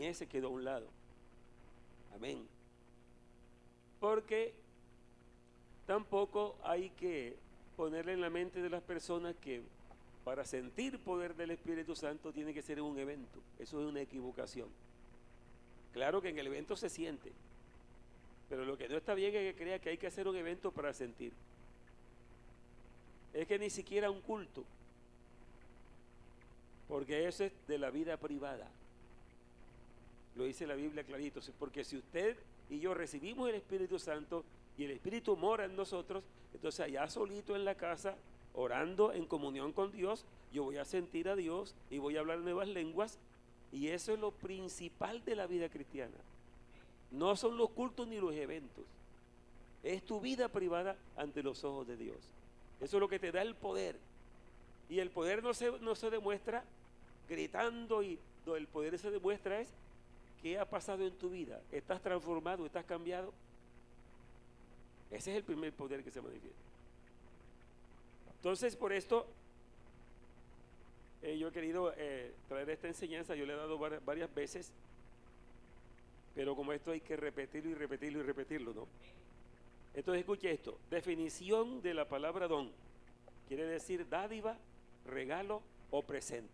niñez se quedó a un lado. Amén. Porque tampoco hay que ponerle en la mente de las personas que para sentir poder del Espíritu Santo tiene que ser un evento. Eso es una equivocación. Claro que en el evento se siente, pero lo que no está bien es que crea que hay que hacer un evento para sentir. Es que ni siquiera un culto, porque eso es de la vida privada. Lo dice la Biblia clarito, porque si usted y yo recibimos el Espíritu Santo y el Espíritu mora en nosotros, entonces allá solito en la casa, orando en comunión con Dios, yo voy a sentir a Dios y voy a hablar nuevas lenguas, y eso es lo principal de la vida cristiana. No son los cultos ni los eventos, es tu vida privada ante los ojos de Dios. Eso es lo que te da el poder, y el poder no se demuestra gritando, y el poder se demuestra es ¿qué ha pasado en tu vida? ¿Estás transformado? ¿Estás cambiado? Ese es el primer poder que se manifiesta. Entonces, por esto, yo he querido traer esta enseñanza. Yo le he dado varias veces, pero como esto hay que repetirlo y repetirlo y repetirlo, ¿no? Entonces, escuche esto. Definición de la palabra don. Quiere decir dádiva, regalo o presente.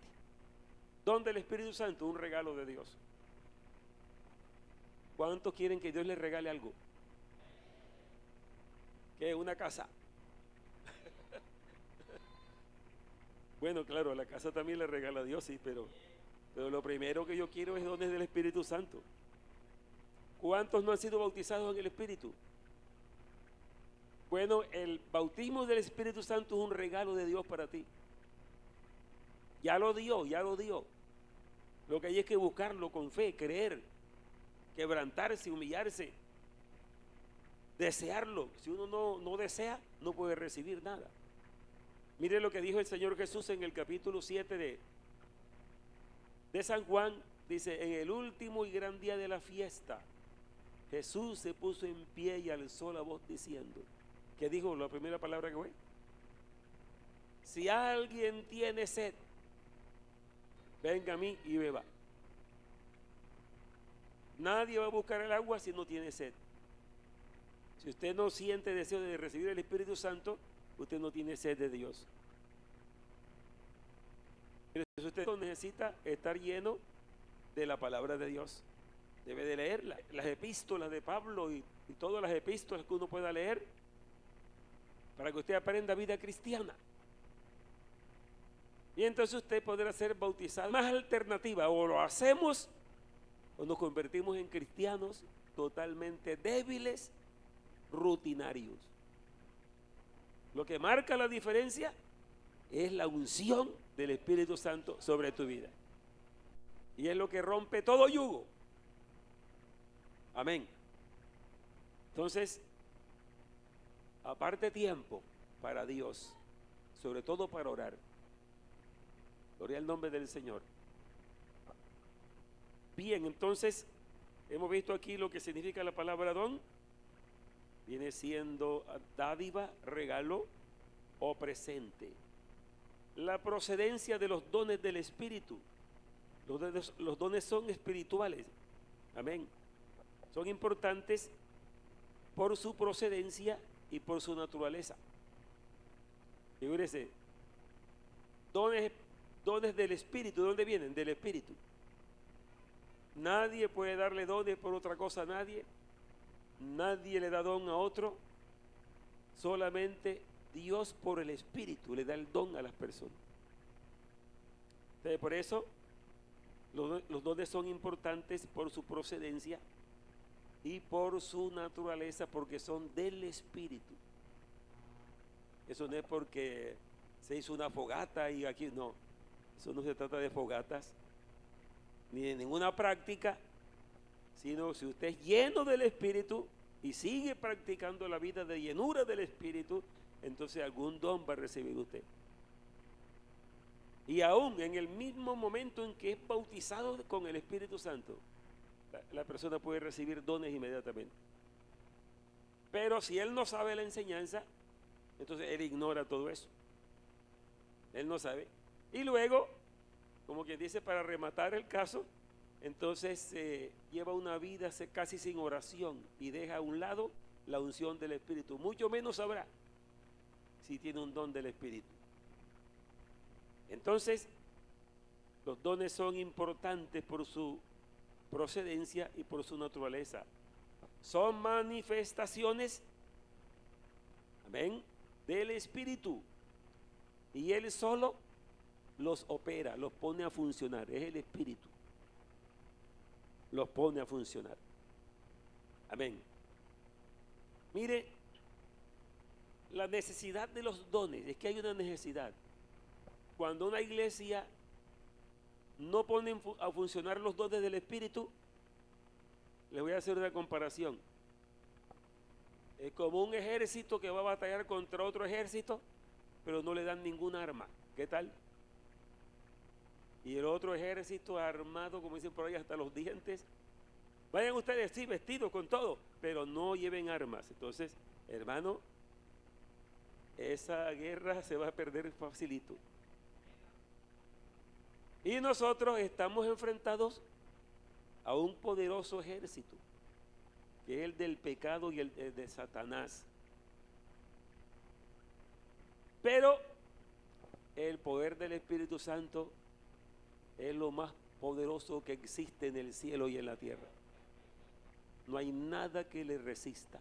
Don del Espíritu Santo, un regalo de Dios. ¿Cuántos quieren que Dios les regale algo? ¿Qué? Una casa. Bueno, claro, la casa también le regala a Dios, sí, pero lo primero que yo quiero es dones del Espíritu Santo. ¿Cuántos no han sido bautizados en el Espíritu? Bueno, el bautismo del Espíritu Santo es un regalo de Dios para ti. Ya lo dio, ya lo dio. Lo que hay es que buscarlo con fe, creer, quebrantarse, humillarse, desearlo. Si uno no desea, no puede recibir nada. Mire lo que dijo el Señor Jesús en el capítulo 7 de San Juan. Dice, en el último y gran día de la fiesta, Jesús se puso en pie y alzó la voz diciendo, ¿qué dijo la primera palabra que fue? Si alguien tiene sed, venga a mí y beba. Nadie va a buscar el agua si no tiene sed. Si usted no siente deseo de recibir el Espíritu Santo, usted no tiene sed de Dios. Entonces usted necesita estar lleno de la palabra de Dios. Debe de leer las epístolas de Pablo y todas las epístolas que uno pueda leer para que usted aprenda vida cristiana. Y entonces usted podrá ser bautizado. Más alternativa, o lo hacemos o nos convertimos en cristianos totalmente débiles, rutinarios. Lo que marca la diferencia es la unción del Espíritu Santo sobre tu vida. Y es lo que rompe todo yugo. Amén. Entonces, aparte tiempo para Dios, sobre todo para orar. Gloria al nombre del Señor. Bien, entonces, hemos visto aquí lo que significa la palabra don. Viene siendo dádiva, regalo o presente. La procedencia de los dones del Espíritu. Los dones son espirituales. Amén. Son importantes por su procedencia y por su naturaleza. Figúrese, dones del Espíritu, ¿de dónde vienen? Del Espíritu. Nadie puede darle dones por otra cosa a nadie. Nadie le da don a otro. Solamente Dios por el Espíritu le da el don a las personas. Entonces, por eso los dones son importantes por su procedencia y por su naturaleza, porque son del Espíritu. Eso no es porque se hizo una fogata y aquí no. Eso no se trata de fogatas ni de ninguna práctica, sino si usted es lleno del Espíritu y sigue practicando la vida de llenura del Espíritu, entonces algún don va a recibir usted. Y aún en el mismo momento en que es bautizado con el Espíritu Santo, la persona puede recibir dones inmediatamente. Pero si él no sabe la enseñanza, entonces él ignora todo eso. Él no sabe. Y luego, como quien dice, para rematar el caso, entonces lleva una vida casi sin oración y deja a un lado la unción del Espíritu. Mucho menos sabrá si tiene un don del Espíritu. Entonces, los dones son importantes por su procedencia y por su naturaleza. Son manifestaciones, amén, del Espíritu. Y Él solo los opera, los pone a funcionar. Es el Espíritu. Los pone a funcionar. Amén. Mire, la necesidad de los dones, es que hay una necesidad. Cuando una iglesia no pone a funcionar los dones del Espíritu, les voy a hacer una comparación. Es como un ejército que va a batallar contra otro ejército, pero no le dan ninguna arma. ¿Qué tal? Y el otro ejército armado, como dicen por ahí, hasta los dientes. Vayan ustedes, sí, vestidos con todo, pero no lleven armas. Entonces, hermano, esa guerra se va a perder facilito. Y nosotros estamos enfrentados a un poderoso ejército, que es el del pecado y el de Satanás. Pero el poder del Espíritu Santo es lo más poderoso que existe en el cielo y en la tierra. No hay nada que le resista.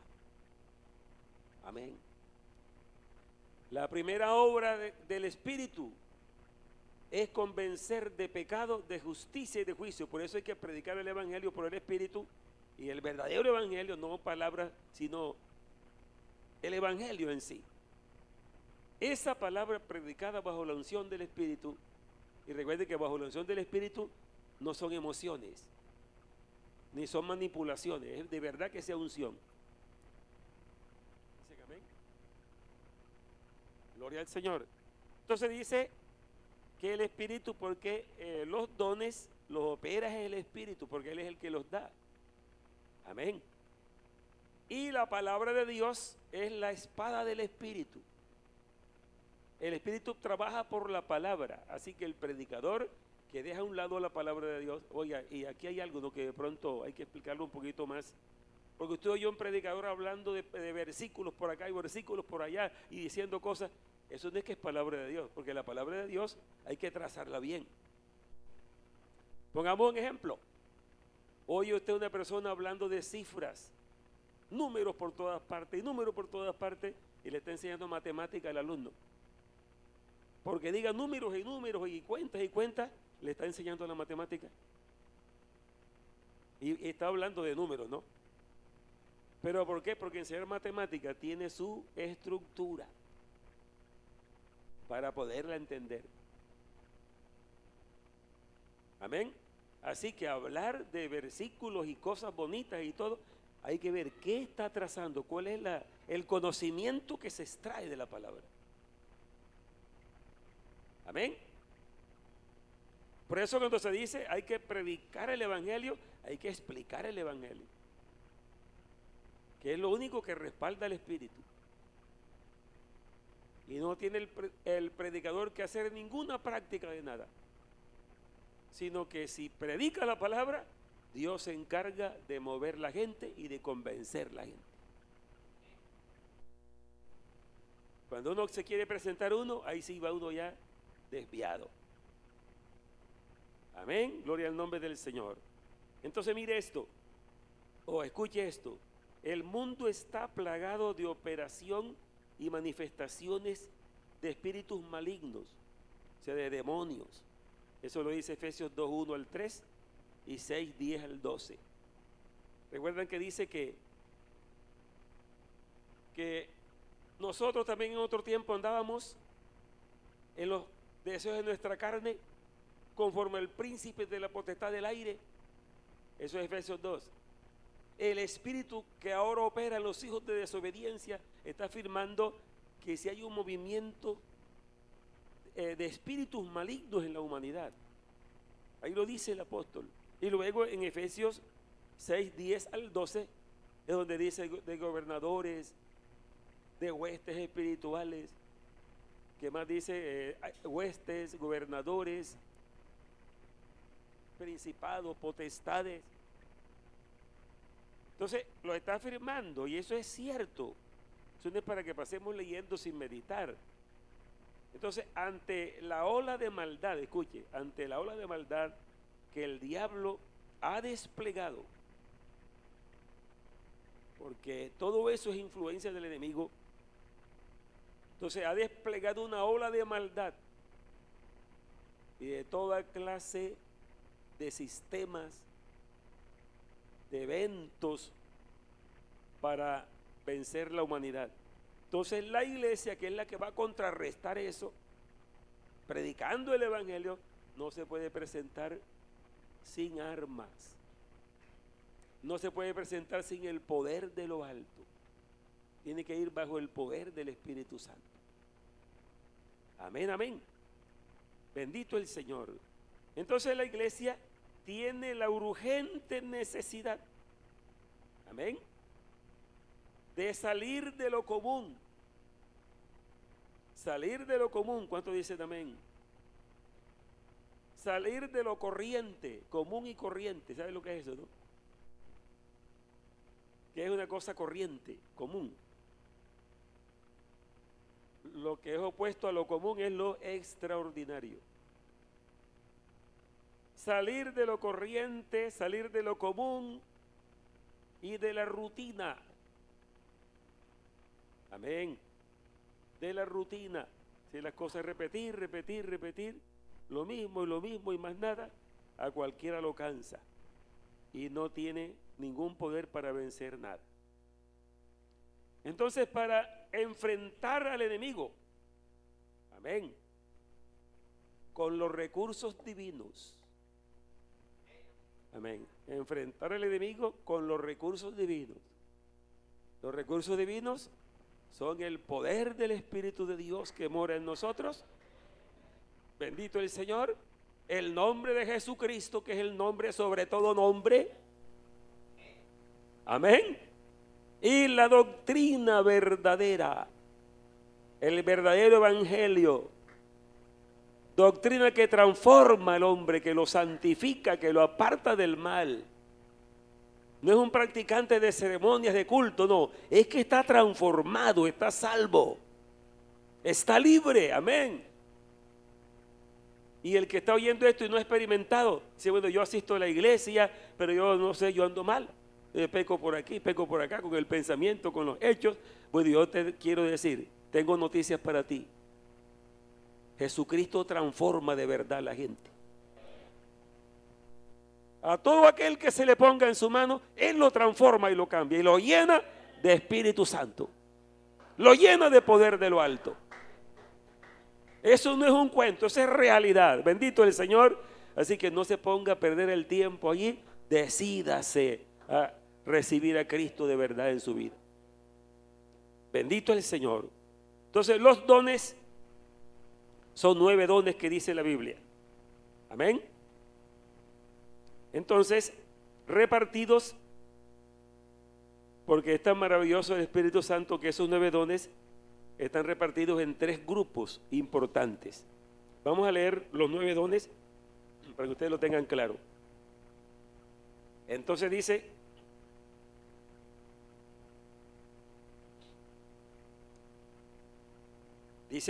Amén. La primera obra del Espíritu es convencer de pecado, de justicia y de juicio. Por eso hay que predicar el Evangelio por el Espíritu, y el verdadero Evangelio, no palabras, sino el Evangelio en sí. Esa palabra predicada bajo la unción del Espíritu, y recuerde que bajo la unción del Espíritu no son emociones, ni son manipulaciones, es de verdad que sea unción. ¿Dicen amén? Gloria al Señor. Entonces dice que el Espíritu, porque los dones los opera es el Espíritu, porque Él es el que los da. Amén. Y la palabra de Dios es la espada del Espíritu. El Espíritu trabaja por la palabra, así que el predicador que deja a un lado la palabra de Dios, oiga, y aquí hay algo que de pronto hay que explicarlo un poquito más, porque usted oyó un predicador hablando de versículos por acá y versículos por allá y diciendo cosas. Eso no es que es palabra de Dios, porque la palabra de Dios hay que trazarla bien. Pongamos un ejemplo. Oye usted una persona hablando de cifras, números por todas partes, y números por todas partes, y le está enseñando matemática al alumno. Porque diga números y cuentas, le está enseñando la matemática. Y está hablando de números, ¿no? ¿Pero por qué? Porque enseñar matemática tiene su estructura para poderla entender. Amén. Así que hablar de versículos y cosas bonitas y todo, hay que ver qué está trazando, cuál es el conocimiento que se extrae de la palabra. Amén. Por eso cuando se dice hay que predicar el Evangelio, hay que explicar el Evangelio, que es lo único que respalda el Espíritu. Y no tiene el predicador que hacer ninguna práctica de nada, sino que si predica la palabra, Dios se encarga de mover la gente y de convencer la gente. Cuando uno se quiere presentar ahí sí va uno ya desviado. Amén, gloria al nombre del Señor. Entonces mire esto, o escuche esto: el mundo está plagado de operación y manifestaciones de espíritus malignos, o sea, de demonios. Eso lo dice Efesios 2:1 al 3 y 6:10 al 12. Recuerdan que dice que nosotros también en otro tiempo andábamos en los deseos de nuestra carne, conforme al príncipe de la potestad del aire. Eso es Efesios 2. El espíritu que ahora opera en los hijos de desobediencia está afirmando que si hay un movimiento de espíritus malignos en la humanidad. Ahí lo dice el apóstol. Y luego en Efesios 6:10 al 12 es donde dice de gobernadores, de huestes espirituales. ¿Qué más dice? Huestes, gobernadores, principados, potestades. Entonces lo está afirmando y eso es cierto. Eso no es para que pasemos leyendo sin meditar. Entonces, ante la ola de maldad, escuche, ante la ola de maldad que el diablo ha desplegado, porque todo eso es influencia del enemigo, entonces ha desplegado una ola de maldad y de toda clase de sistemas, de eventos para vencer la humanidad. Entonces la iglesia, que es la que va a contrarrestar eso, predicando el evangelio, no se puede presentar sin armas, no se puede presentar sin el poder de lo alto, tiene que ir bajo el poder del Espíritu Santo. Amén, amén. Bendito el Señor. Entonces la iglesia tiene la urgente necesidad, amén, de salir de lo común. Salir de lo común, ¿cuánto dicen amén? Salir de lo corriente, común y corriente. ¿Sabe lo que es eso, no? Que es una cosa corriente, común. Lo que es opuesto a lo común es lo extraordinario. Salir de lo corriente, salir de lo común y de la rutina. Amén. De la rutina. Si las cosas repetir, repetir, repetir, lo mismo y más nada, a cualquiera lo cansa y no tiene ningún poder para vencer nada. Entonces, para enfrentar al enemigo, amén, con los recursos divinos, amén, enfrentar al enemigo con los recursos divinos. Los recursos divinos son el poder del Espíritu de Dios que mora en nosotros. Bendito el Señor. El nombre de Jesucristo, que es el nombre sobre todo nombre. Amén. Y la doctrina verdadera, el verdadero evangelio. Doctrina que transforma al hombre, que lo santifica, que lo aparta del mal. No es un practicante de ceremonias de culto, no. Es que está transformado, está salvo, está libre, amén. Y el que está oyendo esto y no ha experimentado, dice, bueno, yo asisto a la iglesia, pero yo no sé, yo ando mal. Peco por aquí, peco por acá, con el pensamiento, con los hechos. Bueno, yo te quiero decir, tengo noticias para ti. Jesucristo transforma de verdad a la gente. A todo aquel que se le ponga en su mano, Él lo transforma y lo cambia y lo llena de Espíritu Santo. Lo llena de poder de lo alto. Eso no es un cuento, eso es realidad. Bendito el Señor. Así que no se ponga a perder el tiempo allí. Decídase a recibir a Cristo de verdad en su vida. Bendito el Señor. Entonces los dones son 9 dones que dice la Biblia. Amén. Entonces, repartidos, porque es tan maravilloso el Espíritu Santo que esos 9 dones están repartidos en 3 grupos importantes. Vamos a leer los 9 dones para que ustedes lo tengan claro. Entonces dice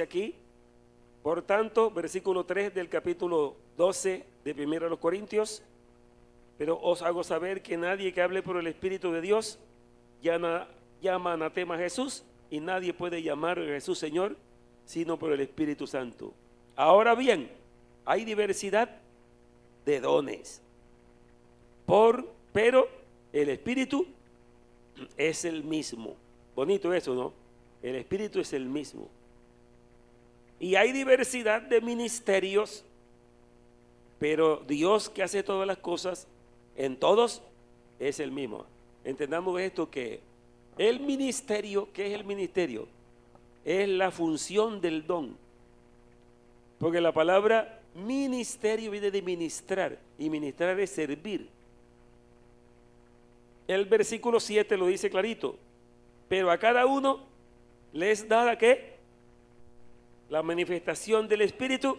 aquí, por tanto, versículo 3 del capítulo 12 de 1 Corintios, pero os hago saber que nadie que hable por el Espíritu de Dios llama anatema a Jesús, y nadie puede llamar a Jesús Señor sino por el Espíritu Santo. Ahora bien, hay diversidad de dones, pero el Espíritu es el mismo. Bonito eso, ¿no? El Espíritu es el mismo. Y hay diversidad de ministerios, pero Dios, que hace todas las cosas en todos, es el mismo. Entendamos esto, que el ministerio, ¿qué es el ministerio? Es la función del don. Porque la palabra ministerio viene de ministrar, y ministrar es servir. El versículo 7 lo dice clarito, pero a cada uno les da ¿qué? La manifestación del Espíritu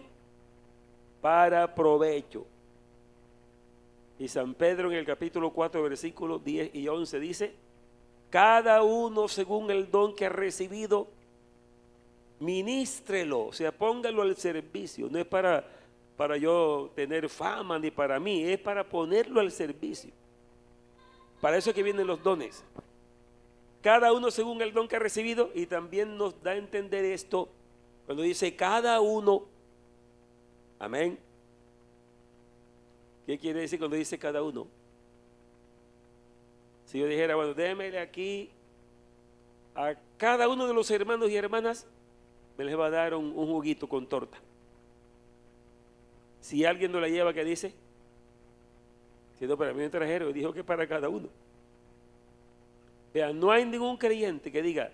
para provecho. Y San Pedro en el capítulo 4, versículos 10 y 11 dice: cada uno según el don que ha recibido, ministrelo, o sea, póngalo al servicio. No es para yo tener fama ni para mí, es para ponerlo al servicio. Para eso es que vienen los dones. Cada uno según el don que ha recibido, y también nos da a entender esto cuando dice cada uno. Amén. ¿Qué quiere decir cuando dice cada uno? Si yo dijera, bueno, démele aquí a cada uno de los hermanos y hermanas, me les va a dar un juguito con torta. Si alguien no la lleva, ¿qué dice? Si no, para mí un extranjero, dijo que para cada uno. Vean, no hay ningún creyente que diga,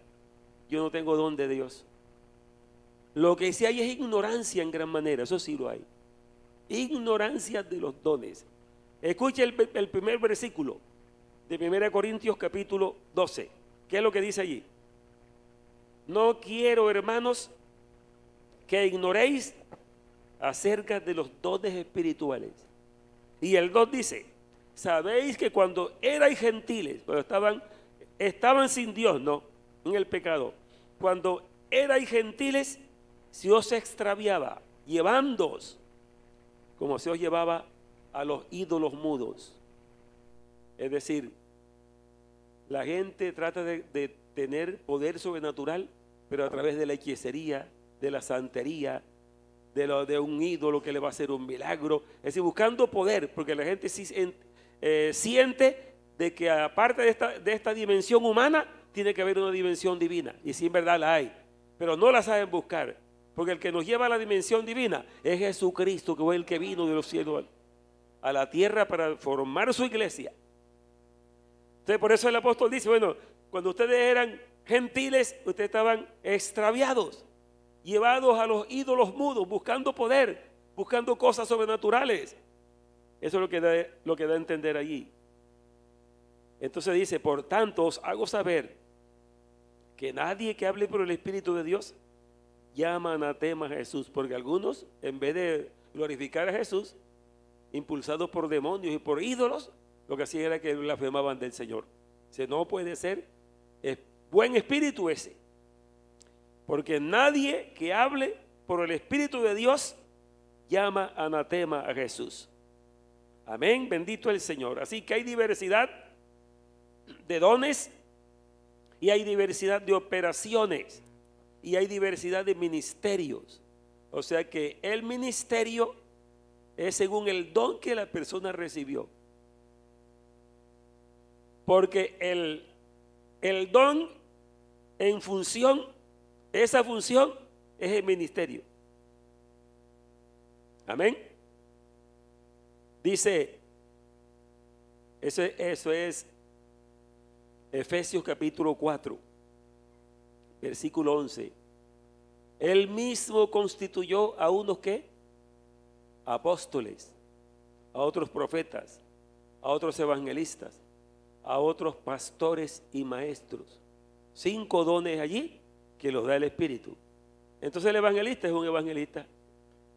yo no tengo don de Dios. Lo que sí hay es ignorancia en gran manera, eso sí lo hay. Ignorancia de los dones. Escuche el primer versículo de 1 Corintios capítulo 12. ¿Qué es lo que dice allí? No quiero, hermanos, que ignoréis acerca de los dones espirituales. Y el 2 dice: sabéis que cuando erais gentiles, cuando estaban sin Dios, no, en el pecado, cuando erais gentiles, se os extraviaba, llevándoos como se os llevaba a los ídolos mudos. Es decir, la gente trata de tener poder sobrenatural, pero a través de la hechicería, de la santería, de un ídolo que le va a hacer un milagro. Es decir, buscando poder, porque la gente sí, siente de que aparte de esta dimensión humana, tiene que haber una dimensión divina. Y sí, en verdad la hay, pero no la saben buscar, porque el que nos lleva a la dimensión divina es Jesucristo, que fue el que vino de los cielos a la tierra para formar su iglesia. Entonces, por eso el apóstol dice, bueno, cuando ustedes eran gentiles, ustedes estaban extraviados, llevados a los ídolos mudos, buscando poder, buscando cosas sobrenaturales. Eso es lo que da a entender allí. Entonces dice, por tanto os hago saber que nadie que hable por el Espíritu de Dios llama anatema a Jesús, porque algunos, en vez de glorificar a Jesús, impulsados por demonios y por ídolos, lo que hacían era que blasfemaban del Señor. Dice, no puede ser, es buen espíritu ese, porque nadie que hable por el Espíritu de Dios llama anatema a Jesús. Amén, bendito el Señor. Así que hay diversidad de dones y hay diversidad de operaciones y hay diversidad de ministerios. O sea que el ministerio es según el don que la persona recibió. Porque el don en función, esa función es el ministerio. Amén. Dice, eso es Efesios capítulo 4, versículo 11. Él mismo constituyó a unos que apóstoles, a otros profetas, a otros evangelistas, a otros pastores y maestros. 5 dones allí que los da el Espíritu. Entonces el evangelista es un evangelista.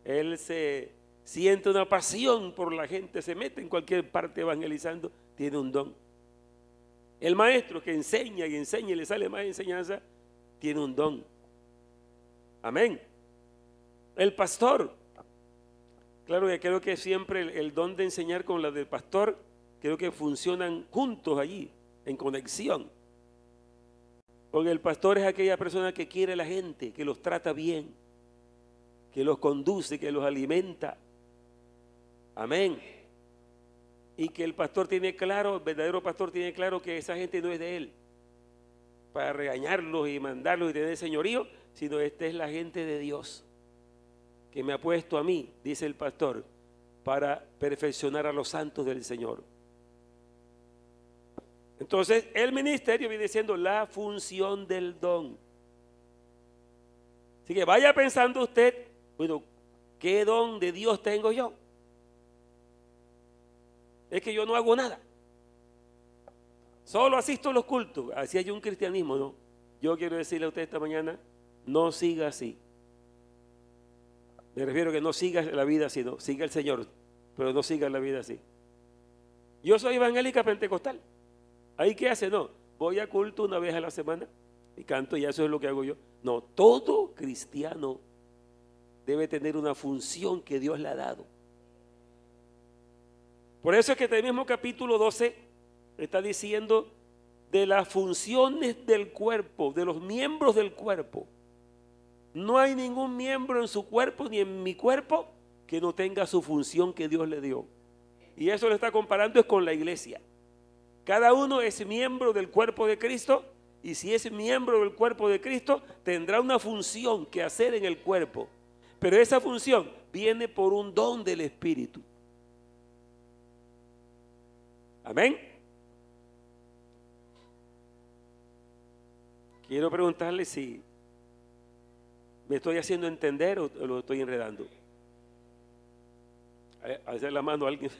Él se siente una pasión por la gente, se mete en cualquier parte evangelizando, tiene un don. El maestro que enseña y enseña y le sale más enseñanza, tiene un don. Amén. El pastor, claro que creo que siempre el don de enseñar con la del pastor, creo que funcionan juntos allí, en conexión. Porque el pastor es aquella persona que quiere a la gente, que los trata bien, que los conduce, que los alimenta. Amén. Y que el pastor tiene claro, el verdadero pastor tiene claro que esa gente no es de él, para regañarlos y mandarlos y tener señorío, sino esta es la gente de Dios, que me ha puesto a mí, dice el pastor, para perfeccionar a los santos del Señor. Entonces, el ministerio viene siendo la función del don. Así que vaya pensando usted, bueno, ¿qué don de Dios tengo yo? Es que yo no hago nada. Solo asisto a los cultos. Así hay un cristianismo, ¿no? Yo quiero decirle a usted esta mañana, no siga así. Me refiero a que no siga la vida así, no. Siga el Señor, pero no siga la vida así. Yo soy evangélica pentecostal. ¿Ahí qué hace? No, voy a culto una vez a la semana y canto y eso es lo que hago yo. No, todo cristiano debe tener una función que Dios le ha dado. Por eso es que este mismo capítulo 12 está diciendo de las funciones del cuerpo, de los miembros del cuerpo. No hay ningún miembro en su cuerpo ni en mi cuerpo que no tenga su función que Dios le dio. Y eso lo está comparando es con la iglesia. Cada uno es miembro del cuerpo de Cristo y si es miembro del cuerpo de Cristo tendrá una función que hacer en el cuerpo. Pero esa función viene por un don del Espíritu. Amén. Quiero preguntarle si me estoy haciendo entender o lo estoy enredando. Hacer la mano a alguien.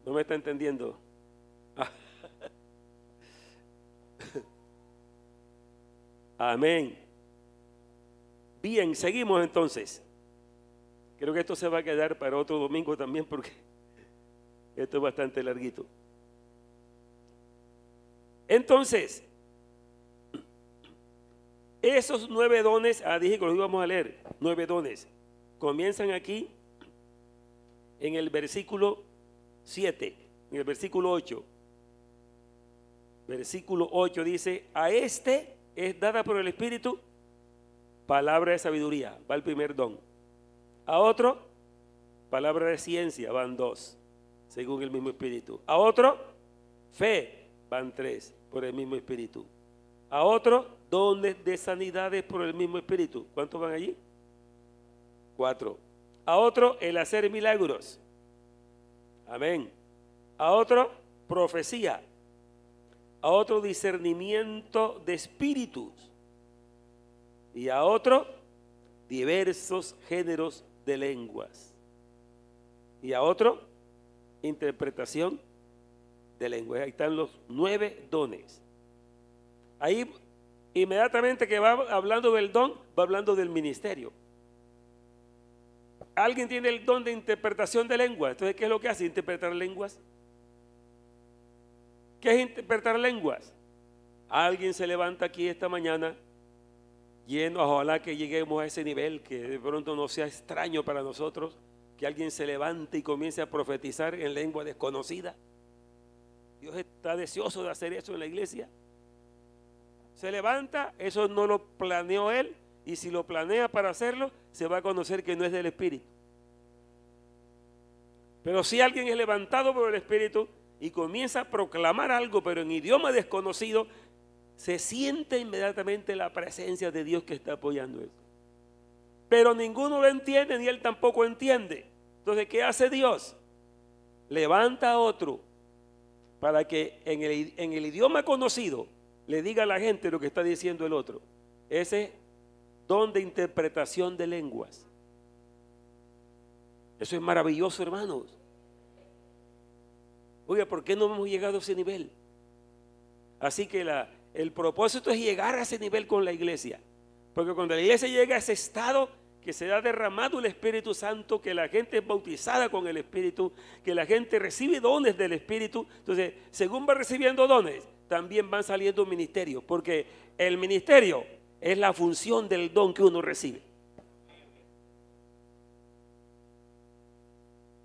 ¿No me está entendiendo? Amén. Bien, seguimos entonces. Creo que esto se va a quedar para otro domingo también porque esto es bastante larguito. Entonces, esos 9 dones, dije que los íbamos a leer, 9 dones, comienzan aquí en el versículo 7, en el versículo 8. Versículo 8 dice, a este es dada por el Espíritu palabra de sabiduría, va el primer don. A otro, palabra de ciencia, van 2, según el mismo Espíritu. A otro, fe, van 3, por el mismo Espíritu. A otro, dones de sanidades por el mismo Espíritu. ¿Cuántos van allí? 4. A otro, el hacer milagros. Amén. A otro, profecía. A otro, discernimiento de espíritus. Y a otro, diversos géneros de lenguas. Y a otro, interpretación de lenguas. Ahí están los 9 dones. Ahí inmediatamente que va hablando del don, va hablando del ministerio. Alguien tiene el don de interpretación de lenguas. Entonces, ¿qué es lo que hace? Interpretar lenguas. ¿Qué es interpretar lenguas? Alguien se levanta aquí esta mañana lleno, ojalá que lleguemos a ese nivel, que de pronto no sea extraño para nosotros, que alguien se levante y comience a profetizar en lengua desconocida. Dios está deseoso de hacer eso en la iglesia. Se levanta, eso no lo planeó él, y si lo planea para hacerlo, se va a conocer que no es del Espíritu. Pero si alguien es levantado por el Espíritu y comienza a proclamar algo, pero en idioma desconocido, se siente inmediatamente la presencia de Dios que está apoyando eso. Pero ninguno lo entiende, ni él tampoco entiende. Entonces, ¿qué hace Dios? Levanta a otro para que en el idioma conocido le diga a la gente lo que está diciendo el otro. Ese don de interpretación de lenguas. Eso es maravilloso, hermanos. Oiga, ¿por qué no hemos llegado a ese nivel? Así que el propósito es llegar a ese nivel con la iglesia. Porque cuando la iglesia llega a ese estado que se da derramado el Espíritu Santo, que la gente es bautizada con el Espíritu, que la gente recibe dones del Espíritu, entonces según va recibiendo dones, también van saliendo ministerios, porque el ministerio es la función del don que uno recibe.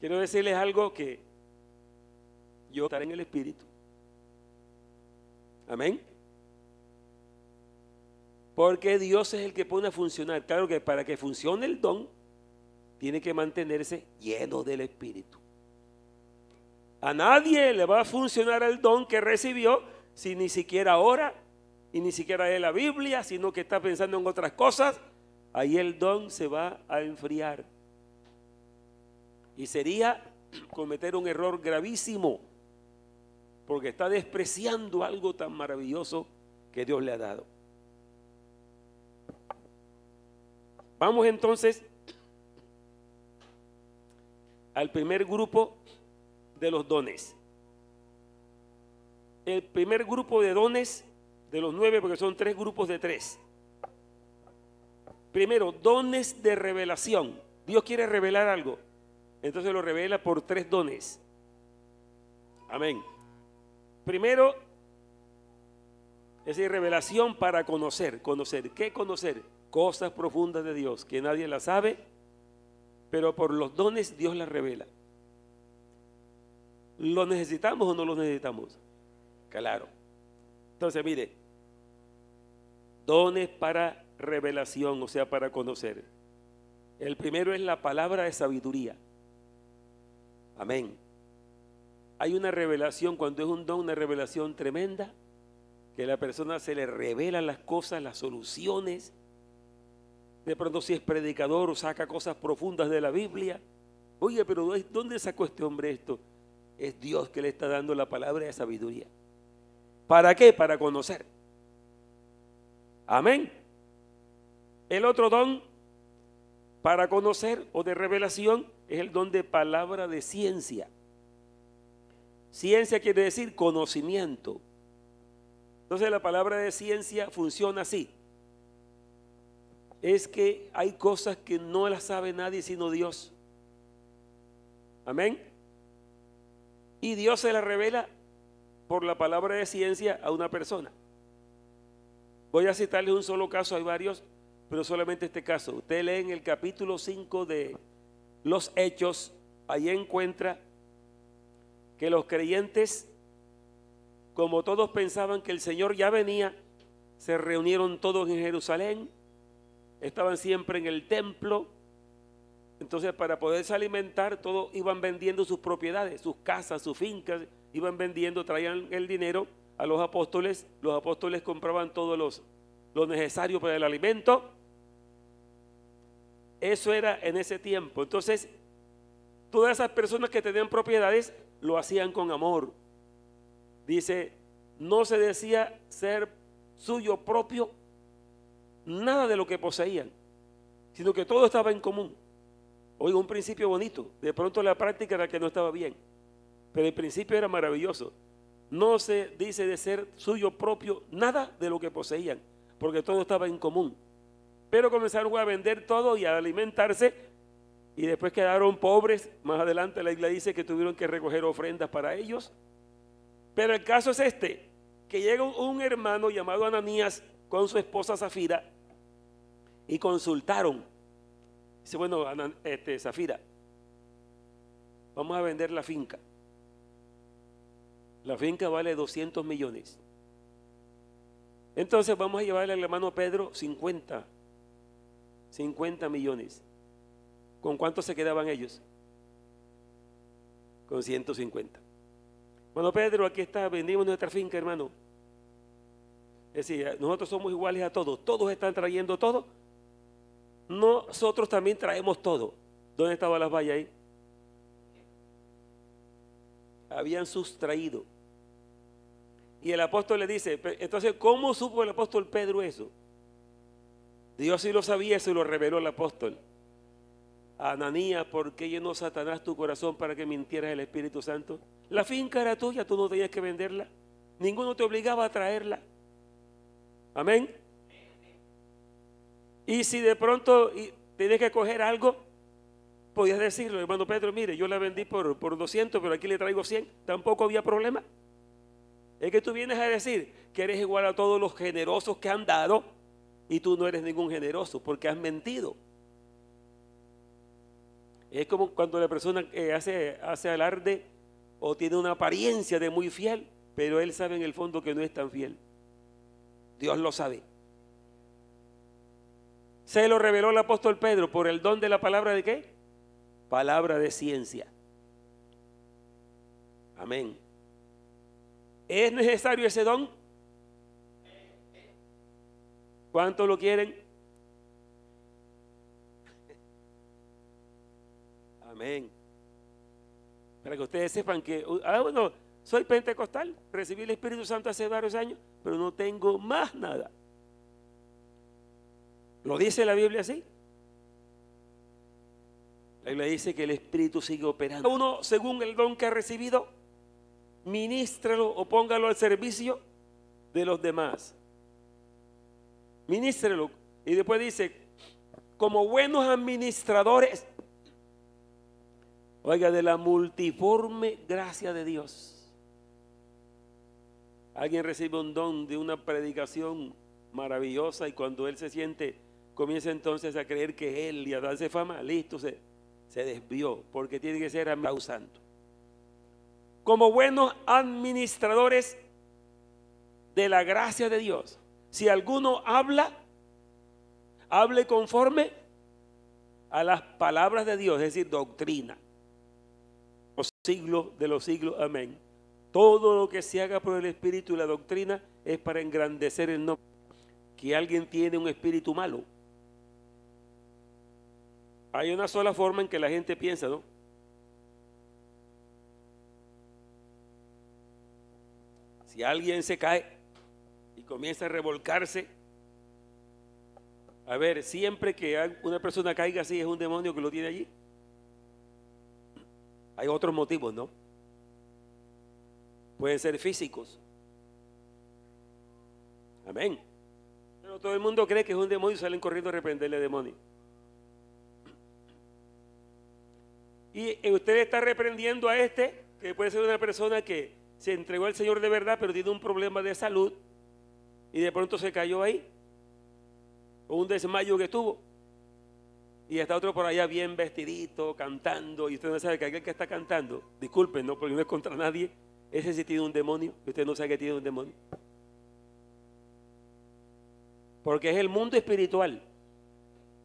Quiero decirles algo que yo estaré en el Espíritu. Amén. Porque Dios es el que pone a funcionar. Claro que para que funcione el don, tiene que mantenerse lleno del Espíritu. A nadie le va a funcionar el don que recibió si ni siquiera ora y ni siquiera lee la Biblia, sino que está pensando en otras cosas. Ahí el don se va a enfriar. Y sería cometer un error gravísimo, porque está despreciando algo tan maravilloso que Dios le ha dado. Vamos entonces al primer grupo de los dones. El primer grupo de dones de los 9, porque son 3 grupos de 3. Primero, dones de revelación. Dios quiere revelar algo. Entonces lo revela por 3 dones. Amén. Primero, es decir, revelación para conocer. ¿Conocer qué? Conocer cosas profundas de Dios que nadie las sabe, pero por los dones Dios las revela. ¿Lo necesitamos o no lo necesitamos? Claro. Entonces, mire, dones para revelación, o sea, para conocer. El primero es la palabra de sabiduría. Amén. Hay una revelación, cuando es un don, una revelación tremenda, que a la persona se le revelan las cosas, las soluciones. De pronto, si es predicador o saca cosas profundas de la Biblia. Oye, pero ¿dónde sacó este hombre esto? Es Dios que le está dando la palabra de sabiduría. ¿Para qué? Para conocer. Amén. El otro don para conocer o de revelación es el don de palabra de ciencia. Ciencia quiere decir conocimiento. Entonces la palabra de ciencia funciona así. Es que hay cosas que no las sabe nadie sino Dios. Amén. Y Dios se las revela por la palabra de ciencia a una persona. Voy a citarles un solo caso, hay varios, pero solamente este caso. Usted lee en el capítulo 5 de los Hechos, ahí encuentra que los creyentes, como todos pensaban que el Señor ya venía, se reunieron todos en Jerusalén, estaban siempre en el templo. Entonces, para poderse alimentar, todos iban vendiendo sus propiedades, sus casas, sus fincas, iban vendiendo, traían el dinero a los apóstoles compraban todo lo necesario para el alimento. Eso era en ese tiempo. Entonces, todas esas personas que tenían propiedades lo hacían con amor. Dice, no se decía ser suyo propio nada de lo que poseían, sino que todo estaba en común. Oiga, un principio bonito. De pronto la práctica era que no estaba bien, pero el principio era maravilloso. No se dice de ser suyo propio nada de lo que poseían, porque todo estaba en común. Pero comenzaron a vender todo y a alimentarse, y después quedaron pobres. Más adelante la Biblia dice que tuvieron que recoger ofrendas para ellos. Pero el caso es este, que llega un hermano llamado Ananías con su esposa Zafira y consultaron. Dice, bueno, Zafira, vamos a vender la finca. La finca vale 200 millones. Entonces vamos a llevarle al hermano Pedro 50 millones. ¿Con cuánto se quedaban ellos? Con 150. Bueno, Pedro, aquí está, vendimos nuestra finca, hermano. Es decir, nosotros somos iguales a todos. Todos están trayendo todo. Nosotros también traemos todo. ¿Dónde estaban las vallas ahí? Habían sustraído. Y el apóstol le dice, entonces, ¿cómo supo el apóstol Pedro eso? Dios sí lo sabía, se lo reveló al apóstol. Ananías, ¿por qué llenó Satanás tu corazón para que mintieras el Espíritu Santo? La finca era tuya, tú no tenías que venderla. Ninguno te obligaba a traerla. Amén. Y si de pronto tienes que coger algo, podías decirlo, hermano Pedro, mire, yo la vendí por 200, pero aquí le traigo 100. Tampoco había problema. Es que tú vienes a decir que eres igual a todos los generosos que han dado y tú no eres ningún generoso porque has mentido. Es como cuando la persona hace alarde o tiene una apariencia de muy fiel, pero él sabe en el fondo que no es tan fiel. Dios lo sabe. Se lo reveló el apóstol Pedro por el don de la palabra de ¿qué? Palabra de ciencia. Amén. ¿Es necesario ese don? ¿Cuántos lo quieren? Amén. Para que ustedes sepan que, bueno, soy pentecostal, recibí el Espíritu Santo hace varios años, pero no tengo más nada. ¿Lo dice la Biblia así? La Biblia dice que el Espíritu sigue operando. Uno, según el don que ha recibido, ministrelo o póngalo al servicio de los demás. Ministrelo. Y después dice, como buenos administradores Oiga, de la multiforme gracia de Dios. Alguien recibe un don de una predicación maravillosa y cuando él se siente, comienza entonces a creer que él y a darse fama, listo, se desvió, porque tiene que ser Espíritu Santo. Como buenos administradores de la gracia de Dios, si alguno habla, hable conforme a las palabras de Dios, es decir, doctrina. Los siglos de los siglos, amén. Todo lo que se haga por el Espíritu y la doctrina es para engrandecer el nombre. Que alguien tiene un espíritu malo. Hay una sola forma en que la gente piensa, ¿no? Si alguien se cae y comienza a revolcarse, a ver, siempre que una persona caiga así es un demonio que lo tiene allí. Hay otros motivos, ¿no? Pueden ser físicos. Amén. Pero todo el mundo cree que es un demonio y salen corriendo a reprenderle al demonio. Y usted está reprendiendo a este, que puede ser una persona que se entregó al Señor de verdad, pero tiene un problema de salud y de pronto se cayó ahí, o un desmayo que tuvo. Y está otro por allá bien vestidito, cantando, y usted no sabe que aquel que está cantando, disculpen, no, porque no es contra nadie, ese sí tiene un demonio, y usted no sabe que tiene un demonio. Porque es el mundo espiritual.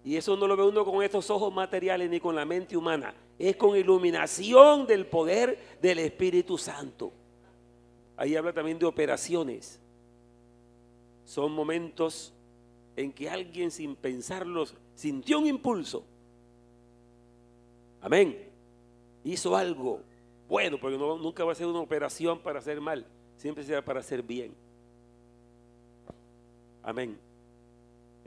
Y eso no lo ve uno con estos ojos materiales ni con la mente humana. Es con iluminación del poder del Espíritu Santo. Ahí habla también de operaciones. Son momentos en que alguien sin pensarlos sintió un impulso. Amén. Hizo algo bueno, porque nunca va a ser una operación para hacer mal. Siempre será para hacer bien. Amén.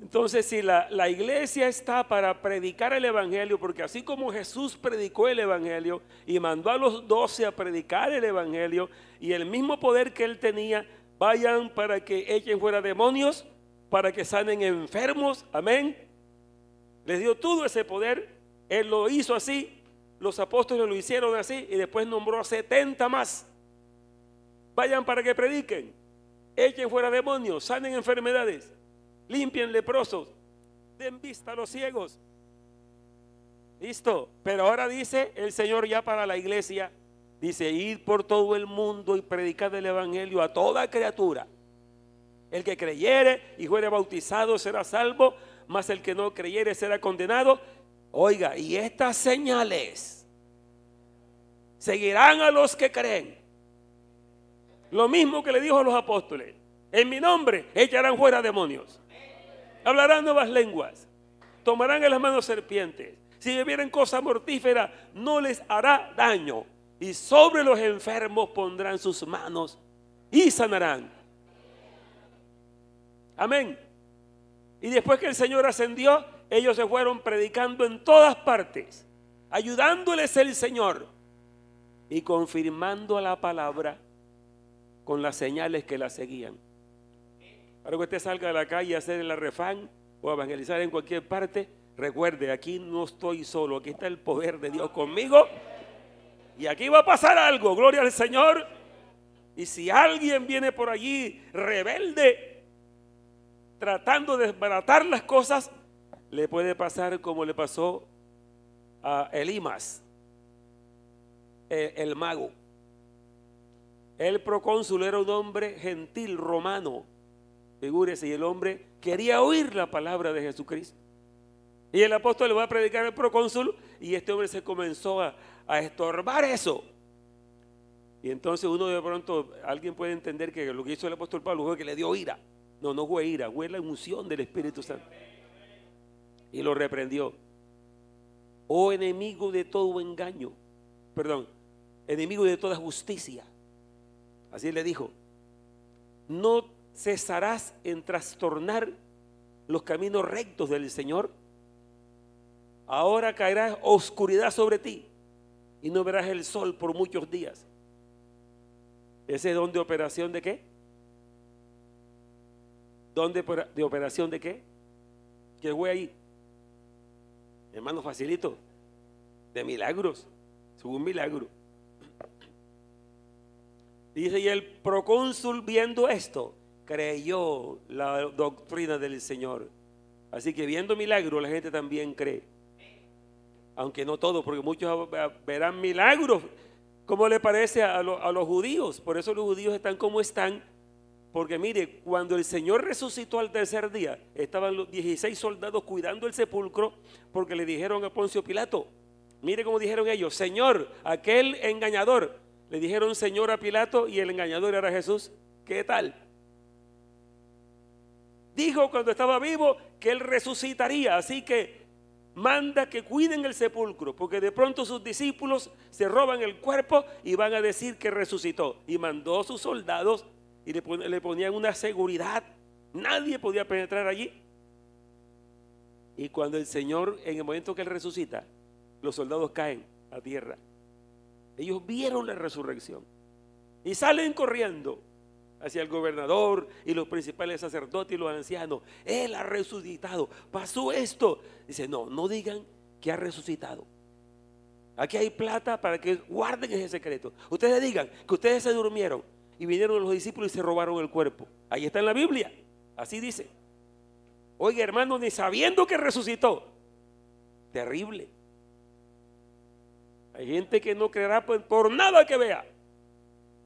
Entonces, si la iglesia está para predicar el evangelio, porque así como Jesús predicó el evangelio y mandó a los 12 a predicar el evangelio, y el mismo poder que él tenía, vayan para que echen fuera demonios, para que sanen enfermos, amén. Les dio todo ese poder, él lo hizo así, los apóstoles lo hicieron así, y después nombró a 70 más. Vayan para que prediquen, echen fuera demonios, sanen enfermedades, limpien leprosos, den vista a los ciegos. Listo. Pero ahora dice el Señor ya para la iglesia, dice: id por todo el mundo y predicad el evangelio a toda criatura. El que creyere y fuere bautizado será salvo, mas el que no creyere será condenado. Oiga, y estas señales seguirán a los que creen. Lo mismo que le dijo a los apóstoles: en mi nombre echarán fuera demonios, hablarán nuevas lenguas, tomarán en las manos serpientes, si bebieren cosa mortífera no les hará daño, y sobre los enfermos pondrán sus manos y sanarán. Amén. Y después que el Señor ascendió, ellos se fueron predicando en todas partes, ayudándoles el Señor y confirmando la palabra con las señales que la seguían. Para que usted salga de la calle a hacer el refán o a evangelizar en cualquier parte, recuerde, aquí no estoy solo, aquí está el poder de Dios conmigo y aquí va a pasar algo, gloria al Señor. Y si alguien viene por allí rebelde, tratando de desbaratar las cosas, le puede pasar como le pasó a Elimas, el mago. El procónsul era un hombre gentil romano, figúrese, y el hombre quería oír la palabra de Jesucristo. Y el apóstol le va a predicar al procónsul, y este hombre se comenzó a estorbar eso. Y entonces uno de pronto, alguien puede entender que lo que hizo el apóstol Pablo fue que le dio ira. No, no fue ira, fue la unción del Espíritu Santo. Y lo reprendió. Oh enemigo de todo engaño, perdón, enemigo de toda justicia. Así le dijo: no cesarás en trastornar los caminos rectos del Señor. Ahora caerá oscuridad sobre ti y no verás el sol por muchos días. ¿Ese don de operación de qué? ¿Don de operación de qué? ¿Qué fue ahí? Hermano, facilito. De milagros. Fue un milagro. Dice, y el procónsul viendo esto, creyó la doctrina del Señor. Así que viendo milagros, la gente también cree. Aunque no todos, porque muchos verán milagros, como le parece a los judíos. Por eso los judíos están como están. Porque mire, cuando el Señor resucitó al tercer día, estaban los 16 soldados cuidando el sepulcro, porque le dijeron a Poncio Pilato, mire cómo dijeron ellos, Señor, aquel engañador. Le dijeron Señor a Pilato y el engañador era Jesús. ¿Qué tal? Dijo cuando estaba vivo que él resucitaría, así que manda que cuiden el sepulcro, porque de pronto sus discípulos se roban el cuerpo y van a decir que resucitó. Y mandó a sus soldados y le ponían una seguridad. Nadie podía penetrar allí. Y cuando el Señor, en el momento que él resucita, los soldados caen a tierra. Ellos vieron la resurrección y salen corriendo hacia el gobernador y los principales sacerdotes y los ancianos. Él ha resucitado, pasó esto. Dice, no digan que ha resucitado. Aquí hay plata para que guarden ese secreto. Ustedes digan que ustedes se durmieron y vinieron los discípulos y se robaron el cuerpo. Ahí está en la Biblia, así dice. Oiga, hermano, ni sabiendo que resucitó. Terrible. Hay gente que no creerá por nada que vea.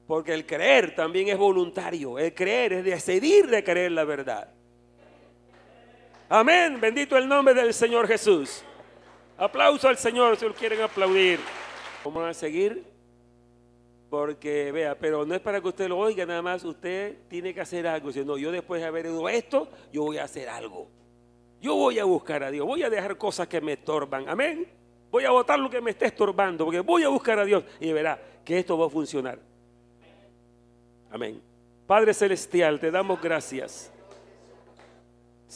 Porque el creer también es voluntario. El creer es decidir de creer la verdad. Amén. Bendito el nombre del Señor Jesús. Aplauso al Señor si lo quieren aplaudir. Vamos a seguir. Porque vea, pero no es para que usted lo oiga nada más. Usted tiene que hacer algo. Si no, yo después de haber oído esto, yo voy a hacer algo. Yo voy a buscar a Dios. Voy a dejar cosas que me estorban. Amén. Voy a botar lo que me esté estorbando, porque voy a buscar a Dios y verá que esto va a funcionar. Amén. Padre Celestial, te damos gracias